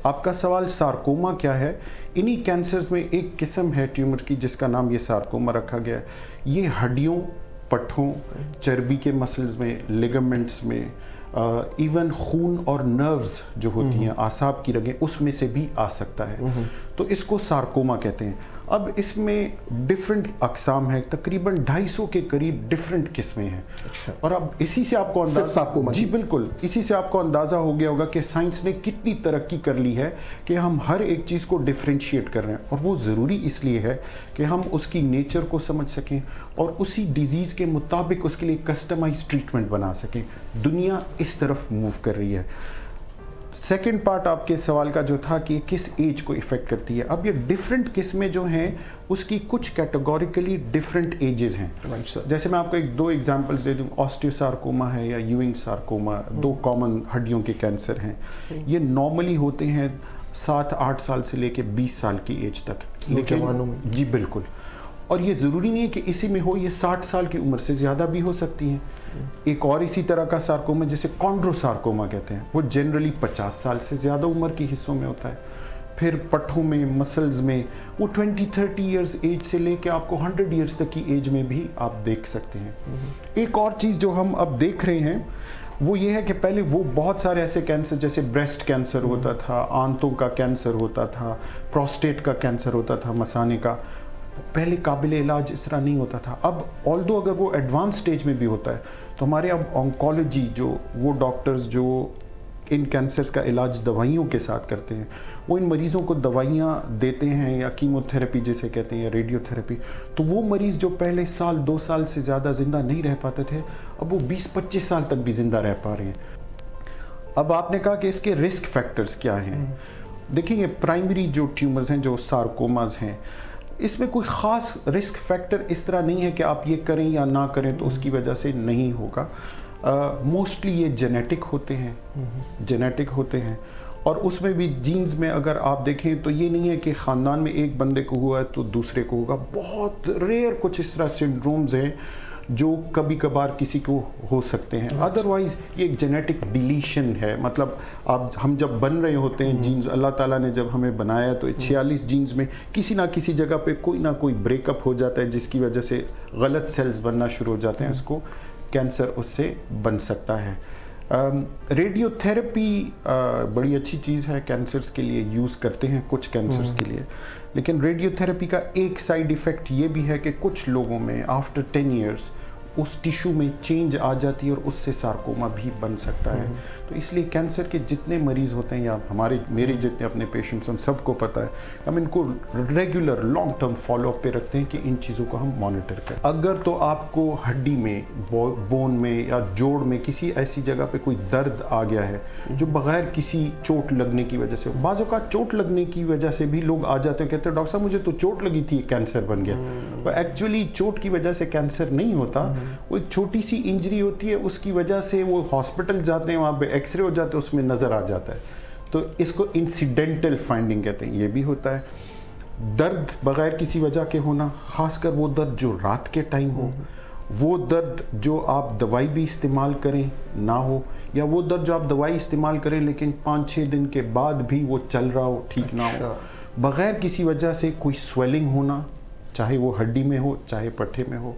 آپ کا سوال سارکوما کیا ہے؟ انہی کینسرز میں ایک قسم ہے ٹیومر کی جس کا نام یہ سارکوما رکھا گیا ہے. یہ ہڈیوں، پٹھوں، چربی کے مسلز میں، لیگمنٹس میں، ایون خون اور نروز جو ہوتی ہیں، اعصاب کی رگیں، اس میں سے بھی آ سکتا ہے. تو اس کو سارکوما کہتے ہیں. اب اس میں ڈیفرنٹ اقسام ہیں، تقریباً 250 کے قریب ڈیفرنٹ قسمیں ہیں. اور اب اسی سے آپ کو جی بالکل اسی سے آپ کو اندازہ ہو گیا ہوگا کہ سائنس نے کتنی ترقی کر لی ہے کہ ہم ہر ایک چیز کو ڈیفرینشیٹ کر رہے ہیں. اور وہ ضروری اس لیے ہے کہ ہم اس کی نیچر کو سمجھ سکیں اور اسی ڈیزیز کے مطابق اس کے لیے کسٹمائز ٹریٹمنٹ بنا سکیں. دنیا اس طرف موو کر رہی ہے. سیکنڈ پارٹ آپ کے سوال کا جو تھا کہ کس ایج کو افیکٹ کرتی ہے، اب یہ ڈیفرنٹ قسمیں جو ہیں اس کی کچھ کیٹیگوریکلی ڈیفرنٹ ایجز ہیں. جیسے میں آپ کو دو ایگزامپلس دے دوں، آسٹیوسارکوما ہے یا یوئنگ سارکوما، دو کامن ہڈیوں کے کینسر ہیں. یہ نارملی ہوتے ہیں 7-8 سال سے لے کے 20 سال کی ایج تک. نوجوانوں میں جی بالکل. اور یہ ضروری نہیں ہے کہ اسی میں ہو، یہ 60 سال کی عمر سے زیادہ بھی ہو سکتی ہیں. ایک اور اسی طرح کا سارکوما جسے کانڈرو سارکوما کہتے ہیں، وہ جنرلی 50 سال سے زیادہ عمر کے حصوں میں ہوتا ہے. پھر پٹھوں میں، مسلز میں، وہ 20-30 ایئرز ایج سے لے کے آپ کو 100 ایئرز تک کی ایج میں بھی آپ دیکھ سکتے ہیں. ایک اور چیز جو ہم اب دیکھ رہے ہیں وہ یہ ہے کہ پہلے وہ بہت سارے ایسے کینسر جیسے بریسٹ کینسر ہوتا تھا، آنتوں کا کینسر ہوتا تھا، پروسٹیٹ کا کینسر ہوتا تھا، مثانے کا، پہلے قابل علاج اس طرح نہیں ہوتا تھا. اب آلدو اگر وہ ایڈوانس سٹیج میں بھی ہوتا ہے تو ہمارے اب آنکولوجی جو وہ ڈاکٹرز جو ان کینسرز کا علاج دوائیوں کے ساتھ کرتے ہیں، وہ ان مریضوں کو دوائیاں دیتے ہیں یا کیمو تھراپی جسے کہتے ہیں یا ریڈیو تھراپی. تو وہ مریض جو پہلے 1-2 سال سے زیادہ زندہ نہیں رہ پاتے تھے، اب وہ 20-25 سال تک بھی زندہ رہ پا رہے ہیں. اب آپ نے کہا کہ اس کے رسک فیکٹرز کیا ہیں. دیکھیں یہ پرائمری جو ٹیومرز ہیں، جو سارکوماز ہیں، اس میں کوئی خاص رسک فیکٹر اس طرح نہیں ہے کہ آپ یہ کریں یا نہ کریں تو اس کی وجہ سے نہیں ہوگا. موسٹلی یہ جینیٹک ہوتے ہیں اور اس میں بھی جینز میں اگر آپ دیکھیں تو یہ نہیں ہے کہ خاندان میں ایک بندے کو ہوا ہے تو دوسرے کو ہوگا. بہت ریئر کچھ اس طرح سنڈرومز ہیں جو کبھی کبھار کسی کو ہو سکتے ہیں. ادروائز یہ ایک جینیٹک ڈیلیشن ہے. مطلب ہم جب بن رہے ہوتے ہیں جینز، اللہ تعالیٰ نے جب ہمیں بنایا تو 46 جینز میں کسی نہ کسی جگہ پہ کوئی نہ کوئی بریک اپ ہو جاتا ہے جس کی وجہ سے غلط سیلز بننا شروع ہو جاتے ہیں. اس کو کینسر اس سے بن سکتا ہے. ریڈیو تھراپی بڑی اچھی چیز ہے، کینسرز کے لیے یوز کرتے ہیں کچھ کینسرز کے لیے. لیکن ریڈیو تھراپی کا ایک سائیڈ ایفیکٹ یہ بھی ہے کہ کچھ لوگوں میں آفٹر 10 ایئرز اس ٹیشو میں چینج آ جاتی ہے اور اس سے سارکوما بھی بن سکتا ہے. تو اس لیے کینسر کے جتنے مریض ہوتے ہیں یا میرے جتنے اپنے پیشنٹس ہم سب کو پتہ ہے، ہم ان کو regular long term follow up پہ رکھتے ہیں کہ ان چیزوں کو ہم مانیٹر کریں. اگر تو آپ کو ہڈی میں، بون میں یا جوڑ میں کسی ایسی جگہ پہ کوئی درد آ گیا ہے جو بغیر کسی چوٹ لگنے کی وجہ سے، بعض اوقات چوٹ لگنے کی وجہ سے بھی لوگ آ جاتے ہیں، کہتے ہیں ڈاکٹر صاحب مجھے تو چوٹ لگی تھی کینسر بن گیا. ایکچولی چوٹ کی وجہ سے کینسر نہیں ہوتا، وہ ایک چھوٹی سی انجری ہوتی ہے، اس کی وجہ سے وہ ہاسپٹل جاتے ہیں، وہاں پہ ایکس رے ہو جاتے ہیں، اس میں نظر آ جاتا ہے. تو اس کو انسیڈنٹل فائنڈنگ کہتے ہیں. یہ بھی ہوتا ہے. درد بغیر کسی وجہ کے ہونا، خاص کر وہ درد جو رات کے ٹائم ہو، وہ درد جو آپ دوائی بھی استعمال کریں نہ ہو، یا وہ درد جو آپ دوائی استعمال کریں لیکن 5-6 دن کے بعد بھی وہ چل رہا ہو، ٹھیک نہ ہو، بغیر کسی وجہ سے کوئی سویلنگ ہونا، چاہے وہ ہڈی میں ہو چاہے پٹھے میں ہو.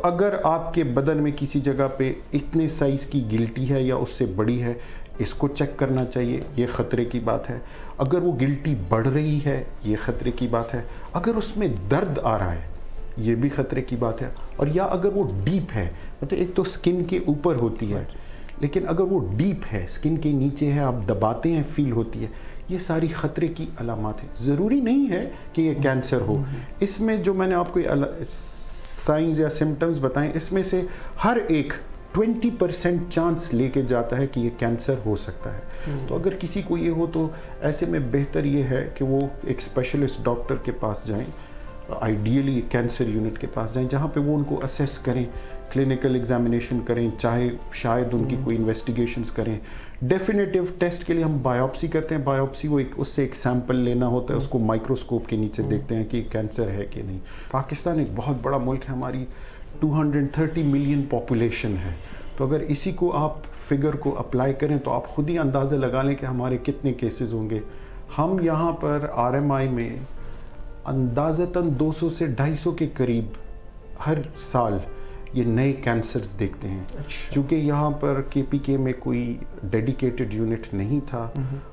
اگر آپ کے بدن میں کسی جگہ پہ اتنے سائز کی گلٹی ہے یا اس سے بڑی ہے، اس کو چیک کرنا چاہیے، یہ خطرے کی بات ہے. اگر وہ گلٹی بڑھ رہی ہے، یہ خطرے کی بات ہے. اگر اس میں درد آ رہا ہے، یہ بھی خطرے کی بات ہے. اور یا اگر وہ ڈیپ ہے، مطلب ایک تو سکن کے اوپر ہوتی ہے لیکن اگر وہ ڈیپ ہے، سکن کے نیچے ہے، آپ دباتے ہیں فیل ہوتی ہے، یہ ساری خطرے کی علامات ہیں. ضروری نہیں ہے کہ یہ کینسر ہو. اس میں جو میں نے آپ کو سائنز یا سمٹمز بتائیں، اس میں سے ہر ایک 20% چانس لے کے جاتا ہے کہ یہ کینسر ہو سکتا ہے. تو اگر کسی کو یہ ہو تو ایسے میں بہتر یہ ہے کہ وہ ایک اسپیشلسٹ ڈاکٹر کے پاس جائیں، آئیڈیلی کینسر یونٹ کے پاس جائیں جہاں پہ وہ ان کو اسیس کریں، کلینکل ایگزامینیشن کریں، چاہے شاید ان کی کوئی انویسٹیگیشنز کریں. ڈیفینیٹیو ٹیسٹ کے لیے ہم بایوپسی کرتے ہیں. بایوپسی وہ اس سے ایک سیمپل لینا ہوتا ہے، اس کو مائکروسکوپ کے نیچے دیکھتے ہیں کہ کینسر ہے کہ نہیں. پاکستان ایک بہت بڑا ملک ہے، ہماری 230 ملین پاپولیشن ہے. تو اگر اسی کو آپ فگر کو اپلائی کریں تو آپ خود ہی اندازہ لگا لیں کہ ہمارے کتنے کیسز ہوں گے. ہم یہاں پر RMI میں اندازتاً 200 سے 250 کے قریب ہر سال یہ نئے کینسرز دیکھتے ہیں. چونکہ یہاں پر KPK میں کوئی ڈیڈیکیٹڈ یونٹ نہیں تھا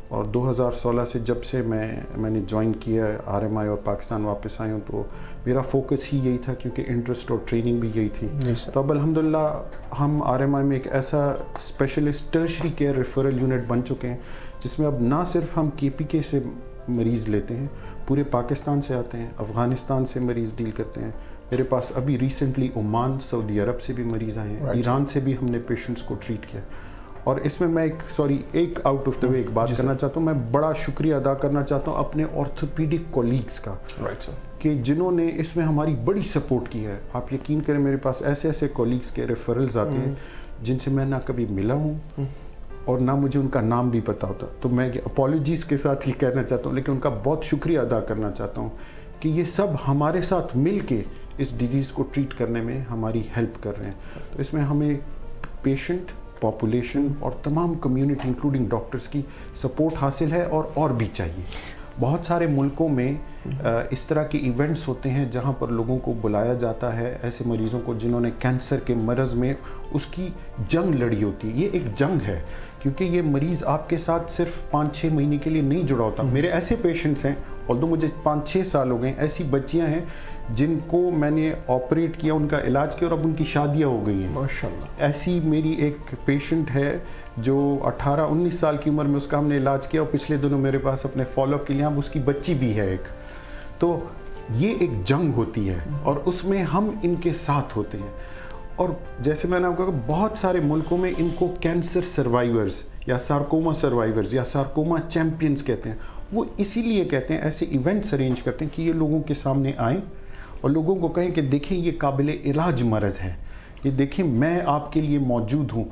اور 2016 سے جب سے میں نے جوائن کیا RMI اور پاکستان واپس آیا ہوں تو میرا فوکس ہی یہی تھا کیونکہ انٹرسٹ اور ٹریننگ بھی یہی تھی. تو اب الحمدللہ ہم RMI میں ایک ایسا specialist tertiary care referral unit بن چکے ہیں جس میں اب نہ صرف ہم KPK سے مریض لیتے ہیں, پورے پاکستان سے آتے ہیں, افغانستان سے مریض ڈیل کرتے ہیں. میرے پاس ابھی ریسنٹلی عمان, سعودی عرب سے بھی مریض آئے ہیں, ایران سے بھی ہم نے پیشنٹس کو ٹریٹ کیا. اور اس میں ایک آؤٹ آف دا وے ایک بات کرنا چاہتا ہوں. میں بڑا شکریہ ادا کرنا چاہتا ہوں اپنے آرتھوپیڈک کولیگس کا کہ جنہوں نے اس میں ہماری بڑی سپورٹ کی ہے. آپ یقین کریں میرے پاس ایسے کولیگس کے ریفرلز آتے ہیں جن سے میں نہ کبھی ملا ہوں اور نہ مجھے ان کا نام بھی پتا ہوتا. تو میں اپالوجیز کے ساتھ یہ کہنا چاہتا ہوں, لیکن ان کا بہت شکریہ ادا کرنا چاہتا ہوں کہ یہ سب ہمارے ساتھ مل کے اس ڈیزیز کو ٹریٹ کرنے میں ہماری ہیلپ کر رہے ہیں. تو اس میں ہمیں پیشنٹ, پاپولیشن اور تمام کمیونٹی انکلوڈنگ ڈاکٹرز کی سپورٹ حاصل ہے اور بھی چاہیے. بہت سارے ملکوں میں اس طرح کے ایونٹس ہوتے ہیں جہاں پر لوگوں کو بلایا جاتا ہے, ایسے مریضوں کو جنہوں نے کینسر کے مرض میں اس کی جنگ لڑی ہوتی ہے. یہ ایک جنگ ہے کیونکہ یہ مریض آپ کے ساتھ صرف 5-6 مہینے کے لیے نہیں جڑا ہوتا. میرے ایسے پیشنٹس ہیں, although مجھے 5-6 سال ہو گئے, ایسی بچیاں ہیں جن کو میں نے آپریٹ کیا, ان کا علاج کیا اور اب ان کی شادیاں ہو گئی ہیں ماشاءاللہ. ایسی میری ایک پیشنٹ ہے جو 18-19 سال کی عمر میں, اس کا ہم نے علاج کیا اور پچھلے دنوں میرے پاس اپنے فالو اپ کے لیے اب اس کی بچی بھی ہے ایک. تو یہ ایک جنگ ہوتی ہے اور اس میں ہم ان کے ساتھ ہوتے ہیں. اور جیسے میں نے آپ کو کہا, بہت سارے ملکوں میں ان کو کینسر سروائیورز یا سارکوما سروائیورز یا سارکوما چیمپئنز کہتے ہیں. وہ اسی لیے کہتے ہیں, ایسے ایونٹس ارینج کرتے ہیں کہ یہ لوگوں کے سامنے آئیں اور لوگوں کو کہیں کہ دیکھیں یہ قابل علاج مرض ہے, یہ دیکھیں میں آپ کے لیے موجود ہوں.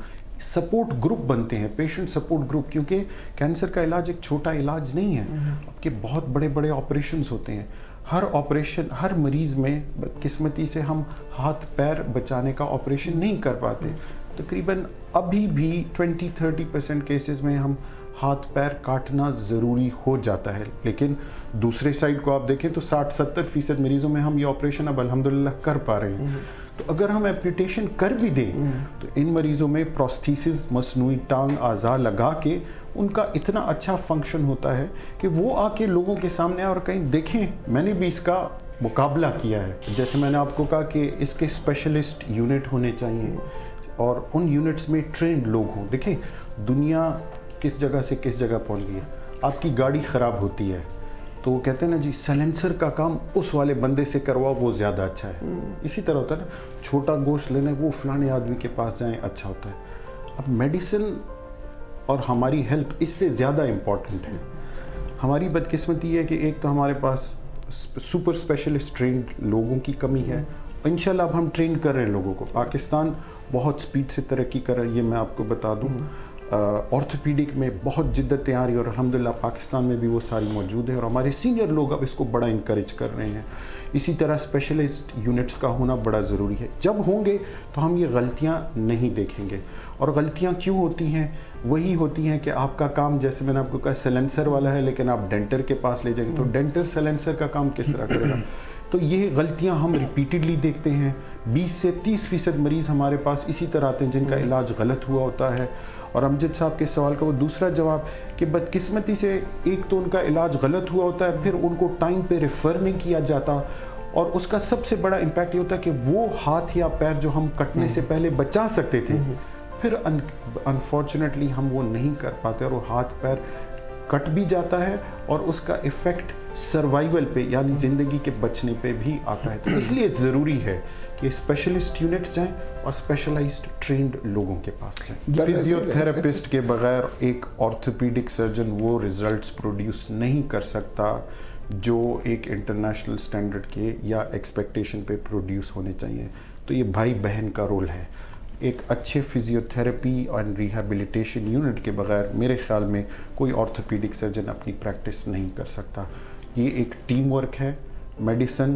سپورٹ گروپ بنتے ہیں, پیشنٹ سپورٹ گروپ, کیونکہ کینسر کا علاج ایک چھوٹا علاج نہیں ہے. اب کے بہت بڑے بڑے آپریشنز ہوتے ہیں. ہر آپریشن, ہر مریض میں بدقسمتی سے ہم ہاتھ پیر بچانے کا آپریشن نہیں کر پاتے. تقریباً ابھی بھی 20-30% کیسز میں ہم ہاتھ پیر کاٹنا ضروری ہو جاتا ہے. لیکن دوسرے سائڈ کو آپ دیکھیں تو 60-70% مریضوں میں ہم یہ آپریشن اب الحمدللہ کر پا رہے ہیں. تو اگر ہم ایمپوٹیشن کر بھی دیں تو ان مریضوں میں پروستھیسس, مصنوعی ٹانگ اعضاء لگا کے ان کا اتنا اچھا فنکشن ہوتا ہے کہ وہ آ کے لوگوں کے سامنے اور کہیں دیکھیں میں نے بھی اس کا مقابلہ کیا ہے. جیسے میں نے آپ کو کہا کہ اس کے اسپیشلسٹ یونٹ ہونے چاہیے اور ان یونٹس میں ٹرینڈ لوگ ہوں. دیکھیں دنیا کس جگہ سے کس جگہ پہنچ گئی ہے. آپ کی گاڑی خراب ہوتی ہے تو وہ کہتے ہیں نا جی سیلنسر کا کام اس والے بندے سے کرواؤ, وہ زیادہ اچھا ہے. اسی طرح ہوتا ہے نا, چھوٹا گوشت لینا وہ فلانے آدمی کے پاس جائیں اچھا ہوتا ہے. اب میڈیسن اور ہماری ہیلتھ اس سے زیادہ امپورٹنٹ ہے. ہماری بدقسمتی یہ ہے کہ ایک تو ہمارے پاس سپر اسپیشلسٹ ٹرینڈ لوگوں کی کمی ہے. انشاءاللہ اب ہم ٹرین کر رہے ہیں لوگوں کو. پاکستان بہت سپیڈ سے ترقی کر رہا ہے, یہ میں آپ کو بتا دوں. آرتھوپیڈک میں بہت جدتیں آ رہی ہیں اور الحمدللہ پاکستان میں بھی وہ ساری موجود ہیں اور ہمارے سینئر لوگ اب اس کو بڑا انکریج کر رہے ہیں. اسی طرح اسپیشلسٹ یونٹس کا ہونا بڑا ضروری ہے. جب ہوں گے تو ہم یہ غلطیاں نہیں دیکھیں گے. اور غلطیاں کیوں ہوتی ہیں؟ وہی ہوتی ہیں کہ آپ کا کام, جیسے میں نے آپ کو کہا سیلنسر والا ہے لیکن آپ ڈینٹر کے پاس لے جائیں گے تو ڈینٹر سیلنسر کا کام کس طرح کرے گا؟ تو یہ غلطیاں ہم ریپیٹڈلی دیکھتے ہیں. 20 سے 30% مریض ہمارے پاس اسی طرح آتے ہیں جن کا علاج غلط ہوا ہوتا ہے. اور امجد صاحب کے سوال کا وہ دوسرا جواب کہ بدقسمتی سے ایک تو ان کا علاج غلط ہوا ہوتا ہے, پھر ان کو ٹائم پہ ریفر نہیں کیا جاتا, اور اس کا سب سے بڑا امپیکٹ یہ ہوتا ہے کہ وہ ہاتھ یا پیر جو ہم کٹنے سے پہلے بچا سکتے تھے پھر انفارچونیٹلی ہم وہ نہیں کر پاتے اور وہ ہاتھ پیر کٹ بھی جاتا ہے اور اس کا ایفیکٹ سروائیول پہ یعنی زندگی کے بچنے پہ بھی آتا ہے. تو اس لیے ضروری ہے کہ اسپیشلسٹ یونٹس جائیں اور اسپیشلائزڈ ٹرینڈ لوگوں کے پاس جائیں. فزیو تھراپسٹ کے بغیر ایک آرتھوپیڈک سرجن وہ ریزلٹس پروڈیوس نہیں کر سکتا جو ایک انٹرنیشنل سٹینڈرڈ کے یا ایکسپیکٹیشن پہ پروڈیوس ہونے چاہیے. تو یہ بھائی بہن کا رول ہے. ایک اچھے فزیو تھراپی اور ریہیبلیٹیشن یونٹ کے بغیر میرے خیال میں کوئی آرتھوپیڈک سرجن اپنی پریکٹس نہیں کر سکتا. یہ ایک ٹیم ورک ہے. Medicine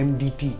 MDT